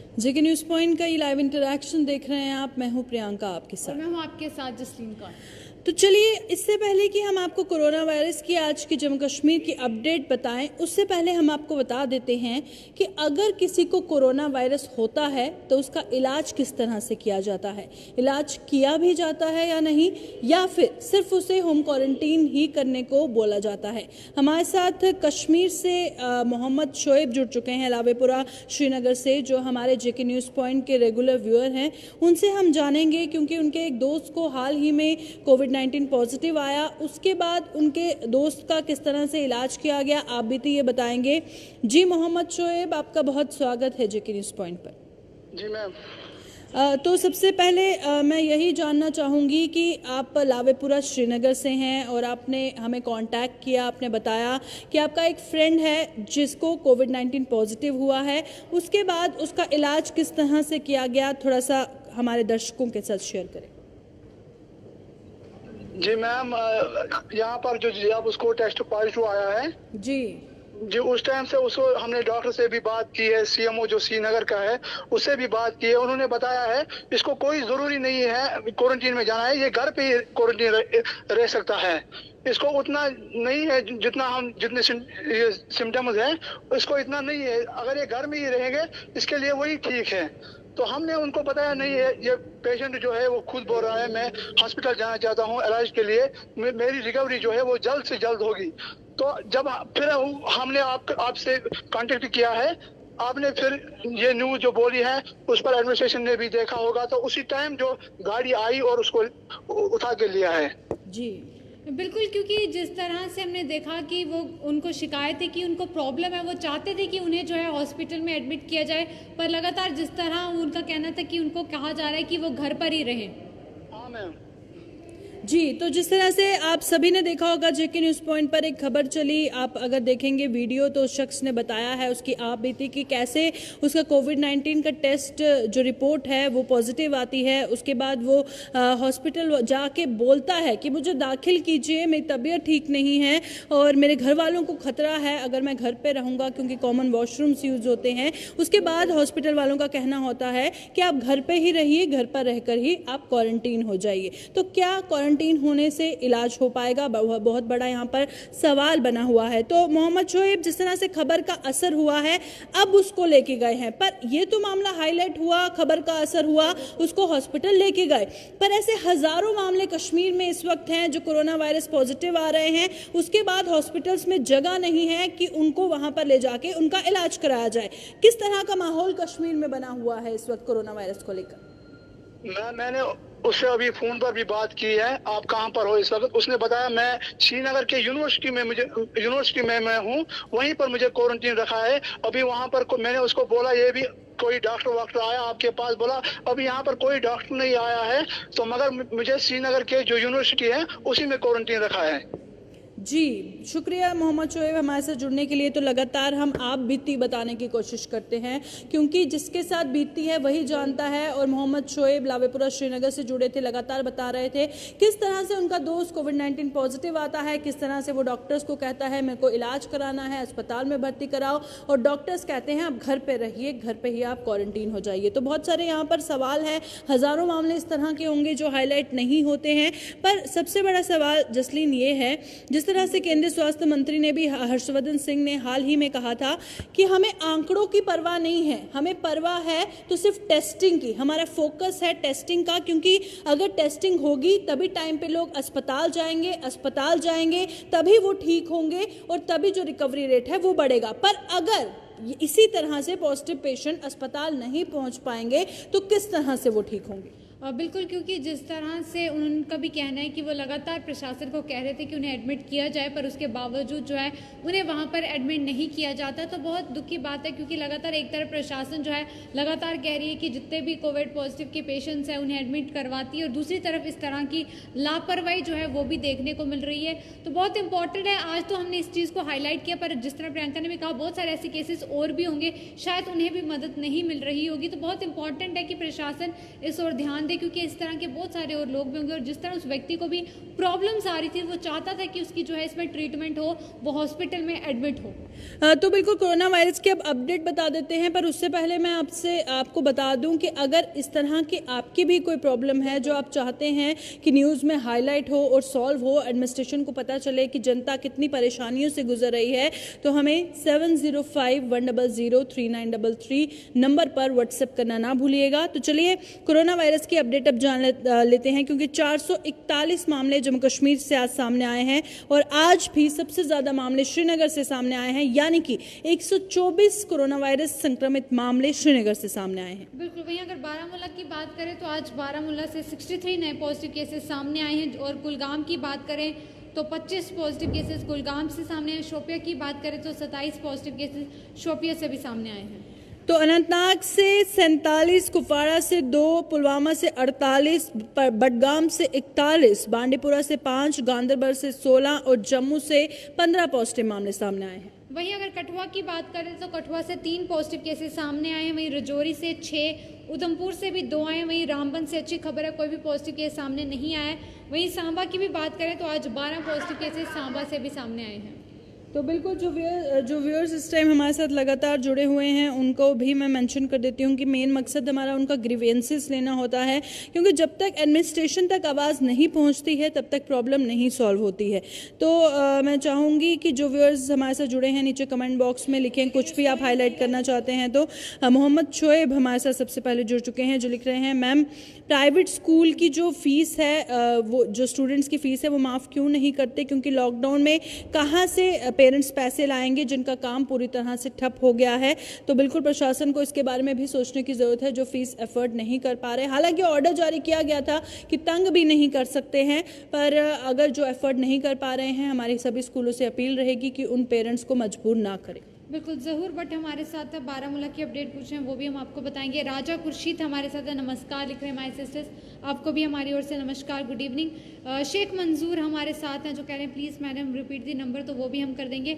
जेके news point का ये live interaction देख रहे हैं आप। मैं हूं प्रियंका आपके साथ। मैं हूं आपके साथ जसलीन कौर। तो चलिए, इससे पहले कि हम आपको कोरोना वायरस की आज की जम्मू कश्मीर की अपडेट बताएं, उससे पहले हम आपको बता देते हैं कि अगर किसी को कोरोना वायरस होता है तो उसका इलाज किस तरह से किया जाता है, इलाज किया भी जाता है या नहीं, या फिर सिर्फ उसे होम क्वारंटीन ही करने को बोला जाता है। हमारे साथ कश्मीर से मोहम्मद शोएब जुड़ चुके हैं, लावेपुरा श्रीनगर से, जो हमारे जेके न्यूज़ पॉइंट के रेगुलर व्यूअर हैं। उनसे हम जानेंगे, क्योंकि उनके एक दोस्त को हाल ही में कोविड-19 पॉजिटिव आया, उसके बाद उनके दोस्त का किस तरह से इलाज किया गया, आप भी तो ये बताएंगे। जी मोहम्मद शोएब, आपका बहुत स्वागत है जेके न्यूज़ पॉइंट पर। जी मैम। तो सबसे पहले मैं यही जानना चाहूँगी कि आप लावेपुरा श्रीनगर से हैं और आपने हमें कांटेक्ट किया, आपने बताया कि आपका एक फ्रेंड है जिसको कोविड-19 पॉजिटिव हुआ है, उसके बाद उसका इलाज किस तरह से किया गया, थोड़ा सा हमारे दर्शकों के साथ शेयर करें। जी मैम, यहाँ पर जो जब उसको टेस्ट पॉजिटिव आया है जी, उस टाइम से उसको हमने डॉक्टर से भी बात की है, सीएमओ जो श्रीनगर का है उससे भी बात की है। उन्होंने बताया है इसको कोई जरूरी नहीं है क्वारंटीन में जाना है, ये घर पे ही क्वारंटीन रह सकता है। इसको उतना नहीं है जितना हम जितने सिम्टम्स हैं, इसको इतना नहीं है। अगर ये घर में ही रहेंगे इसके लिए वही ठीक है। तो हमने उनको बताया नहीं है, ये पेशेंट जो है वो खुद बोल रहा है मैं हॉस्पिटल जाना चाहता हूँ इलाज के लिए, मेरी रिकवरी जो है वो जल्द से जल्द होगी। तो जब फिर हमने आपसे कांटेक्ट किया है, आपने फिर ये न्यूज जो बोली है उस पर एडमिनिस्ट्रेशन ने भी देखा होगा, तो उसी टाइम जो गाड़ी आई और उसको उठा के लिया है। जी बिल्कुल, क्योंकि जिस तरह से हमने देखा कि वो उनको शिकायत है कि उनको प्रॉब्लम है, वो चाहते थे कि उन्हें जो है हॉस्पिटल में एडमिट किया जाए, पर लगातार जिस तरह उनका कहना था कि उनको कहा जा रहा है कि वो घर पर ही रहें। हाँ मैम। जी, तो जिस तरह से आप सभी ने देखा होगा जेके न्यूज़ पॉइंट पर एक खबर चली, आप अगर देखेंगे वीडियो तो उस शख्स ने बताया है उसकी आप बीती कि कैसे उसका कोविड-19 का टेस्ट जो रिपोर्ट है वो पॉजिटिव आती है। उसके बाद वो हॉस्पिटल जाके बोलता है कि मुझे दाखिल कीजिए, मेरी तबीयत ठीक नहीं है और मेरे घर वालों को खतरा है अगर मैं घर पर रहूँगा, क्योंकि कॉमन वॉशरूम्स यूज़ होते हैं। उसके बाद हॉस्पिटल वालों का कहना होता है कि आप घर पर ही रहिए, घर पर रहकर ही आप क्वारंटीन हो जाइए। तो क्या क्वारंटीन होने से इलाज हो पाएगा, बहुत बड़ा यहाँ पर सवाल बना हुआ है। तो मोहम्मद शोएब, जिस तरह से खबर का असर हुआ है अब उसको लेके गए हैं, पर ये तो मामला हाईलाइट हुआ, खबर का असर हुआ, उसको हॉस्पिटल लेके गए, पर ऐसे हजारों मामले कश्मीर में इस वक्त हैं जो कोरोना वायरस पॉजिटिव आ रहे हैं। उसके बाद हॉस्पिटल्स में जगह नहीं है कि उनको वहां पर ले जाके उनका इलाज कराया जाए। किस तरह का माहौल कश्मीर में बना हुआ है इस वक्त कोरोना वायरस को लेकर? मैंने उससे अभी फोन पर भी बात की है, आप कहाँ पर हो इस वक्त। उसने बताया मैं श्रीनगर के यूनिवर्सिटी में मैं हूँ, वहीं पर मुझे क्वारंटीन रखा है। अभी वहाँ पर मैंने उसको बोला ये भी कोई डॉक्टर वाक्टर आया आपके पास, बोला अभी यहाँ पर कोई डॉक्टर नहीं आया है, तो मगर मुझे श्रीनगर के जो यूनिवर्सिटी है उसी में क्वारंटीन रखा है। जी शुक्रिया मोहम्मद शोएब हमारे साथ जुड़ने के लिए। तो लगातार हम आप बीती बताने की कोशिश करते हैं, क्योंकि जिसके साथ बीतती है वही जानता है। और मोहम्मद शोएब लावेपुरा श्रीनगर से जुड़े थे, लगातार बता रहे थे किस तरह से उनका दोस्त कोविड-19 पॉजिटिव आता है, किस तरह से वो डॉक्टर्स को कहता है मेरे को इलाज कराना है, अस्पताल में भर्ती कराओ, और डॉक्टर्स कहते हैं आप घर पर रहिए, घर पर ही आप क्वारंटीन हो जाइए। तो बहुत सारे यहाँ पर सवाल है, हजारों मामले इस तरह के होंगे जो हाईलाइट नहीं होते हैं, पर सबसे बड़ा सवाल जसलीन ये है, जिस तरह से केंद्रीय स्वास्थ्य मंत्री ने भी, हर्षवर्धन सिंह ने हाल ही में कहा था कि हमें आंकड़ों की परवाह नहीं है, हमें परवाह है तो सिर्फ टेस्टिंग की, हमारा फोकस है टेस्टिंग का, क्योंकि अगर टेस्टिंग होगी तभी टाइम पे लोग अस्पताल जाएंगे तभी वो ठीक होंगे और तभी जो रिकवरी रेट है वो बढ़ेगा। पर अगर इसी तरह से पॉजिटिव पेशेंट अस्पताल नहीं पहुंच पाएंगे तो किस तरह से वो ठीक होंगे? बिल्कुल, क्योंकि जिस तरह से उनका भी कहना है कि वो लगातार प्रशासन को कह रहे थे कि उन्हें एडमिट किया जाए, पर उसके बावजूद जो है उन्हें वहाँ पर एडमिट नहीं किया जाता। तो बहुत दुख की बात है, क्योंकि लगातार एक तरफ प्रशासन जो है लगातार कह रही है कि जितने भी कोविड पॉजिटिव के पेशेंट्स हैं उन्हें एडमिट करवाती है, और दूसरी तरफ इस तरह की लापरवाही जो है वो भी देखने को मिल रही है। तो बहुत इंपॉर्टेंट है, आज तो हमने इस चीज़ को हाईलाइट किया, पर जिस तरह प्रियंका ने भी कहा बहुत सारे ऐसे केसेस और भी होंगे, शायद उन्हें भी मदद नहीं मिल रही होगी। तो बहुत इंपॉर्टेंट है कि प्रशासन इस ओर ध्यान दे, क्योंकि इस तरह के बहुत सारे और लोग भी होंगे। और जिस तरह उस व्यक्ति को भी प्रॉब्लम्स आ रही थी, वो चाहता था कि उसकी जो है इसमें ट्रीटमेंट हो, वो हॉस्पिटल में एडमिट हो। तो बिल्कुल कोरोना वायरस की अब अपडेट बता देते हैं, पर उससे पहले मैं आपको बता दूं कि अगर इस तरह की आपकी भी कोई प्रॉब्लम है जो आप चाहते हैं कि न्यूज़ में हाईलाइट हो और सॉल्व हो, एडमिनिस्ट्रेशन को पता चले कि जनता कितनी परेशानियों से गुजर रही है, तो हमें 7051003933 नंबर पर व्हाट्सएप करना ना भूलिएगा। तो चलिए कोरोना वायरस की अपडेट अब जान लेते हैं, क्योंकि 441 मामले जम्मू कश्मीर से आज सामने आए हैं और आज भी सबसे ज़्यादा मामले श्रीनगर से सामने आए हैं, यानी कि 124 कोरोना वायरस संक्रमित मामले श्रीनगर से सामने आए हैं। बिल्कुल। वहीं अगर बारामूला की बात करें तो आज बारामूला से 63 नए पॉजिटिव केसेस सामने आए हैं। और कुलगाम की बात करें तो 25 पॉजिटिव केसेस कुलगाम से सामने आए। शोपिया की बात करें तो 27 पॉजिटिव केसेस शोपिया से भी सामने आए हैं। तो अनंतनाग से 47, कुपवाड़ा से 2, पुलवामा से 48, बडगाम से 41, बांडीपुरा से 5, गांदरबल से 16 और जम्मू से 15 पॉजिटिव मामले सामने आए हैं। वहीं अगर कठुआ की बात करें तो कठुआ से 3 पॉजिटिव केसेस सामने आए हैं। वहीं रजौरी से 6, उधमपुर से भी 2 आए हैं। वहीं रामबन से अच्छी खबर है, कोई भी पॉजिटिव केस सामने नहीं आया है। वहीं सांबा की भी बात करें तो आज 12 पॉजिटिव केसेस सांबा से भी सामने आए हैं। तो बिल्कुल जो व्यूअर्स इस टाइम हमारे साथ लगातार जुड़े हुए हैं उनको भी मैं मेंशन कर देती हूँ कि मेन मकसद हमारा उनका ग्रीवेंसेस लेना होता है, क्योंकि जब तक एडमिनिस्ट्रेशन तक आवाज़ नहीं पहुँचती है तब तक प्रॉब्लम नहीं सॉल्व होती है। तो मैं चाहूँगी कि जो व्यूअर्स हमारे साथ जुड़े हैं नीचे कमेंट बॉक्स में लिखें, कुछ भी आप हाईलाइट करना चाहते हैं तो। मोहम्मद शोएब हमारे साथ सबसे पहले जुड़ चुके हैं, जो लिख रहे हैं, मैम प्राइवेट स्कूल की जो फीस है, वो जो स्टूडेंट्स की फ़ीस है वो माफ़ क्यों नहीं करते, क्योंकि लॉकडाउन में कहाँ से पेरेंट्स पैसे लाएंगे जिनका काम पूरी तरह से ठप हो गया है। तो बिल्कुल प्रशासन को इसके बारे में भी सोचने की ज़रूरत है, जो फीस एफर्ट नहीं कर पा रहे। हालांकि ऑर्डर जारी किया गया था कि तंग भी नहीं कर सकते हैं, पर अगर जो एफर्ट नहीं कर पा रहे हैं, हमारी सभी स्कूलों से अपील रहेगी कि उन पेरेंट्स को मजबूर ना करें। बिल्कुल। ज़हूर भट्ट हमारे साथ है, बारामूला की अपडेट पूछ रहे हैं, वो भी हम आपको बताएंगे। राजा खुर्शीद हमारे साथ है, नमस्कार लिख रहे हैं माय सिस्टर्स, आपको भी हमारी ओर से नमस्कार, गुड इवनिंग। शेख मंजूर हमारे साथ हैं जो कह रहे हैं please madam repeat the number, तो वो भी हम कर देंगे।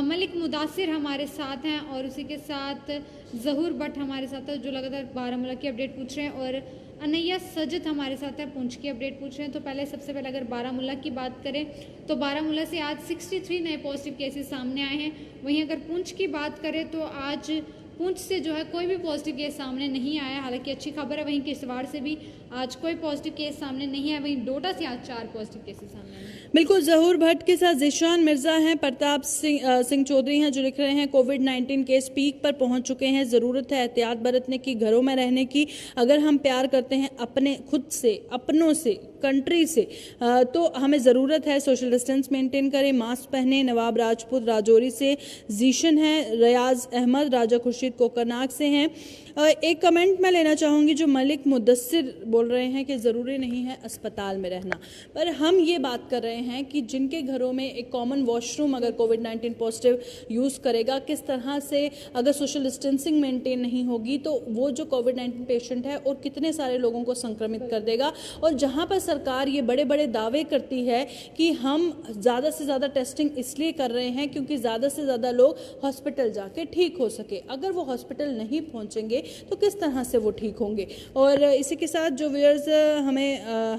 मलिक मुदासिर हमारे साथ हैं और उसी के साथ ज़हूर भट्ट हमारे साथ है जो लगातार बारामूला की अपडेट पूछ रहे हैं। और अनैया सजद हमारे साथ है, पुंछ की अपडेट पूछ रहे हैं। तो पहले सबसे पहले अगर बारामूला की बात करें तो बारामूला से आज 63 नए पॉजिटिव केसेस सामने आए हैं। वहीं अगर पुंछ की बात करें तो आज पुंछ से जो है कोई भी पॉजिटिव केस सामने नहीं आया, हालांकि अच्छी खबर है। वहीं किश्तवाड़ से भी आज कोई पॉजिटिव केस सामने नहीं आया। वहीं डोडा से आज 4 पॉजिटिव केसेस सामने आए। बिल्कुल। ज़हूर भट्ट के साथ जिशान मिर्जा हैं, प्रताप सिंह चौधरी हैं जो लिख रहे हैं, कोविड-19 केस पीक पर पहुंच चुके हैं, ज़रूरत है एहतियात बरतने की, घरों में रहने की। अगर हम प्यार करते हैं अपने खुद से, अपनों से, कंट्री से, तो हमें ज़रूरत है सोशल डिस्टेंस मेंटेन करें, मास्क पहने। नवाब राजपूत राजौरी से जीशन है, रियाज अहमद राजा खुर्शीद कोकरनाग से हैं। एक कमेंट मैं लेना चाहूँगी, जो मलिक मुदस्सिर बोल रहे हैं कि ज़रूरी नहीं है अस्पताल में रहना, पर हम ये बात कर रहे हैं कि जिनके घरों में एक कॉमन वॉशरूम अगर कोविड-19 पॉजिटिव यूज़ करेगा, किस तरह से अगर सोशल डिस्टेंसिंग मेंटेन नहीं होगी तो वो जो कोविड-19 पेशेंट है और कितने सारे लोगों को संक्रमित कर देगा। और जहाँ पर सरकार ये बड़े बड़े दावे करती है कि हम ज़्यादा से ज़्यादा टेस्टिंग इसलिए कर रहे हैं क्योंकि ज़्यादा से ज़्यादा लोग हॉस्पिटल जाके ठीक हो सके, अगर वो हॉस्पिटल नहीं पहुँचेंगे तो किस तरह से वो ठीक होंगे। और इसी के साथ जो व्यूअर्स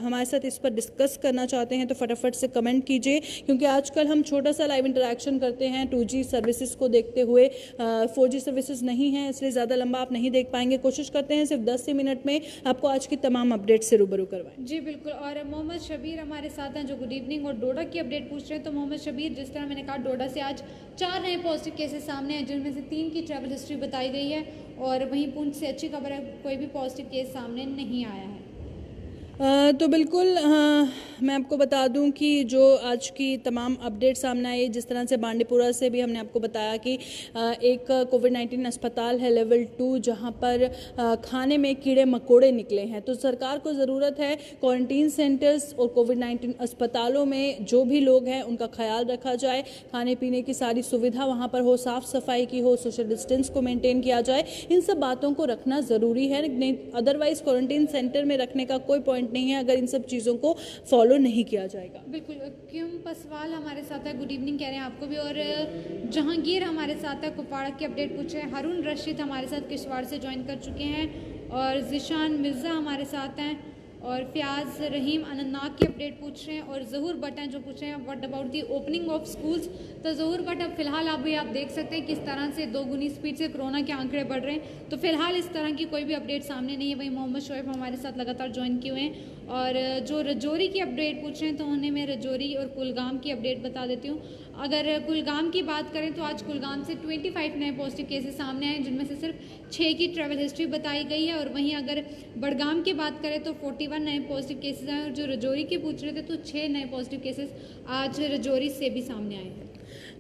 हमारे साथ इस पर डिस्कस करना चाहते हैं तो फटाफट से कमेंट कीजिए, क्योंकि आजकल हम छोटा सा लाइव इंटरेक्शन करते हैं 2G सर्विसेज को देखते हुए। 4G सर्विसेज नहीं है, इसलिए ज़्यादा लंबा आप नहीं देख पाएंगे। कोशिश करते हैं सिर्फ 10 मिनट में आपको आज की तमाम अपडेट से रूबरू करवाएं। जी बिल्कुल। और मोहम्मद शबीर हमारे साथ हैं जो गुड इवनिंग और डोडा की अपडेट पूछ रहे हैं। तो मोहम्मद शबीर, जिस तरह मैंने कहा, डोडा से आज 4 नए पॉजिटिव केसेस सामने हैं, जिनमें से 3 की ट्रैवल हिस्ट्री बताई गई है। और वहीं पुंछ से अच्छी खबर है, कोई भी पॉजिटिव केस सामने नहीं आया है। तो बिल्कुल मैं आपको बता दूं कि जो आज की तमाम अपडेट सामने आई, जिस तरह से बांडीपुरा से भी हमने आपको बताया कि एक कोविड-19 अस्पताल है लेवल 2 जहां पर खाने में कीड़े मकोड़े निकले हैं। तो सरकार को ज़रूरत है क्वारंटीन सेंटर्स और कोविड-19 अस्पतालों में जो भी लोग हैं उनका ख्याल रखा जाए, खाने पीने की सारी सुविधा वहाँ पर हो, साफ़ सफाई की हो, सोशल डिस्टेंस को मेनटेन किया जाए। इन सब बातों को रखना ज़रूरी है, नहीं अदरवाइज़ क्वारंटीन सेंटर में रखने का कोई पॉइंट नहीं है अगर इन सब चीज़ों को फॉलो नहीं किया जाएगा। बिल्कुल। क्यूम पसवाल हमारे साथ है, गुड इवनिंग कह रहे हैं आपको भी। और जहांगीर हमारे साथ है, कुपवाड़ा की अपडेट पूछे। हारून रशीद हमारे साथ किश्तवाड़ से ज्वाइन कर चुके हैं। और जिशान मिर्ज़ा हमारे साथ हैं और फ़याज़ रहीम अनंतनाग की अपडेट पूछ रहे हैं, और ज़हूर भट्ट हैं जो पूछ रहे हैं what about the opening of schools. तो ज़हूर भट्ट, अब फिलहाल आप देख सकते हैं किस तरह से दोगुनी स्पीड से कोरोना के आंकड़े बढ़ रहे हैं। तो फिलहाल इस तरह की कोई भी अपडेट सामने नहीं है। वहीं मोहम्मद शोएब हमारे साथ लगातार ज्वाइन किए हुए हैं, और जो रजौरी की अपडेट पूछ रहे हैं तो उन्हें मैं रजौरी और कुलगाम की अपडेट बता देती हूँ। अगर कुलगाम की बात करें तो आज कुलगाम से 25 नए पॉजिटिव केसेस सामने आए, जिनमें से सिर्फ 6 की ट्रैवल हिस्ट्री बताई गई है। और वहीं अगर बड़गाम की बात करें तो 41 नए पॉजिटिव केसेस आए, और जो रजौरी की पूछ रहे थे तो 6 नए पॉजिटिव केसेस आज रजौरी से भी सामने आए हैं।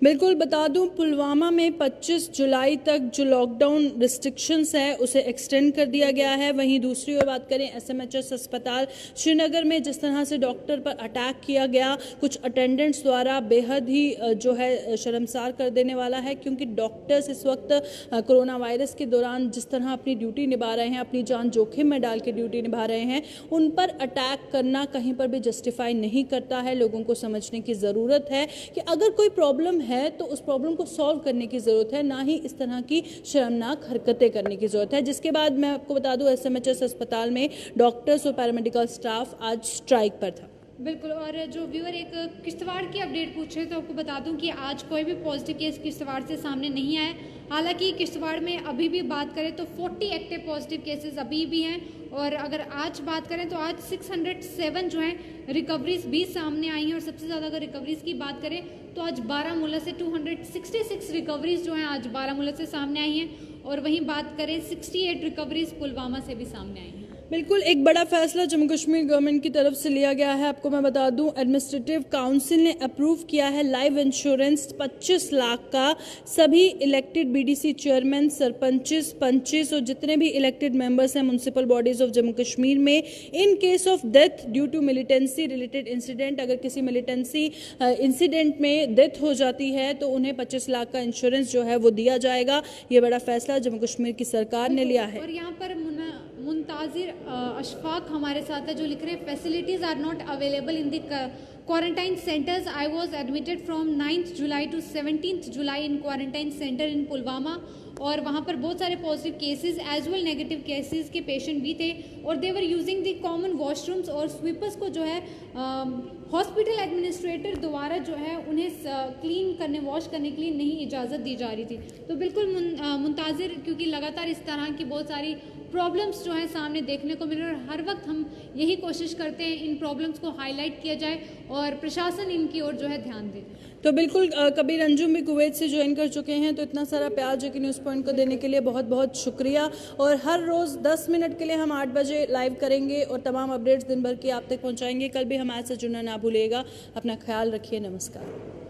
बिल्कुल बता दूं, पुलवामा में 25 जुलाई तक जो लॉकडाउन रिस्ट्रिक्शंस है उसे एक्सटेंड कर दिया गया है। वहीं दूसरी ओर बात करें SMHS अस्पताल श्रीनगर में जिस तरह से डॉक्टर पर अटैक किया गया कुछ अटेंडेंट्स द्वारा, बेहद ही जो है शर्मसार कर देने वाला है, क्योंकि डॉक्टर्स इस वक्त कोरोना वायरस के दौरान जिस तरह अपनी ड्यूटी निभा रहे हैं, अपनी जान जोखिम में डाल के ड्यूटी निभा रहे हैं, उन पर अटैक करना कहीं पर भी जस्टिफाई नहीं करता है। लोगों को समझने की ज़रूरत है कि अगर कोई प्रॉब्लम है तो उस प्रॉब्लम को सॉल्व करने की ज़रूरत है, ना ही इस तरह की शर्मनाक हरकतें करने की ज़रूरत है। जिसके बाद मैं आपको बता दूं, SMHS अस्पताल में डॉक्टर्स और पैरामेडिकल स्टाफ आज स्ट्राइक पर था। बिल्कुल, और जो व्यूअर एक किश्तवाड़ की अपडेट पूछ रहे हैं तो आपको बता दूं कि आज कोई भी पॉजिटिव केस किश्तवाड़ से सामने नहीं आया। हालांकि किश्तवाड़ में अभी भी बात करें तो 40 एक्टिव पॉजिटिव केसेस अभी भी हैं, और अगर आज बात करें तो आज 607 जो हैं रिकवरीज भी सामने आई हैं। और सबसे ज़्यादा अगर रिकवरीज की बात करें तो आज बारामूला से 266 रिकवरीज जो हैं आज बारामूला से सामने आई हैं, और वहीं बात करें 68 रिकवरीज पुलवामा से भी सामने आई हैं। बिल्कुल एक बड़ा फैसला जम्मू कश्मीर गवर्नमेंट की तरफ से लिया गया है। आपको मैं बता दूं, एडमिनिस्ट्रेटिव काउंसिल ने अप्रूव किया है लाइफ इंश्योरेंस 25 लाख का सभी elected BDC chairman, sarpanches, panches और जितने भी इलेक्टेड मेंबर्स हैं municipal bodies of Jammu Kashmir में, in case of death due to militancy related incident, अगर किसी मिलिटेंसी इंसिडेंट में डेथ हो जाती है तो उन्हें 25 लाख का इंश्योरेंस जो है वो दिया जाएगा। ये बड़ा फैसला जम्मू कश्मीर की सरकार ने लिया है। और यहाँ पर मुंताजिर अशफाक हमारे साथ है जो लिख रहे हैं, facilities are not available in the quarantine centres. I was admitted from 9th July to 17th July in quarantine centre in Pulwama, और वहाँ पर बहुत सारे positive cases as well negative cases के पेशेंट भी थे, और they were using the common washrooms, और स्वीपर्स को जो है हॉस्पिटल एडमिनिस्ट्रेटर द्वारा जो है उन्हें क्लीन करने, वॉश करने के लिए नहीं इजाज़त दी जा रही थी। तो बिल्कुल मुंताजिर, क्योंकि लगातार इस तरह की बहुत सारी प्रॉब्लम्स जो है सामने देखने को मिल रहे हैं, और हर वक्त हम यही कोशिश करते हैं इन प्रॉब्लम्स को हाईलाइट किया जाए और प्रशासन इनकी ओर जो है ध्यान दे। तो बिल्कुल कबीर अंजुम भी कुवैत से ज्वाइन कर चुके हैं। तो इतना सारा प्यार जो कि न्यूज़ पॉइंट को देने के लिए बहुत बहुत शुक्रिया। और हर रोज़ 10 मिनट के लिए हम 8 बजे लाइव करेंगे और तमाम अपडेट्स दिन भर की आप तक पहुंचाएंगे। कल भी हमारे साथ जुड़ना ना भूलिएगा। अपना ख्याल रखिए। नमस्कार।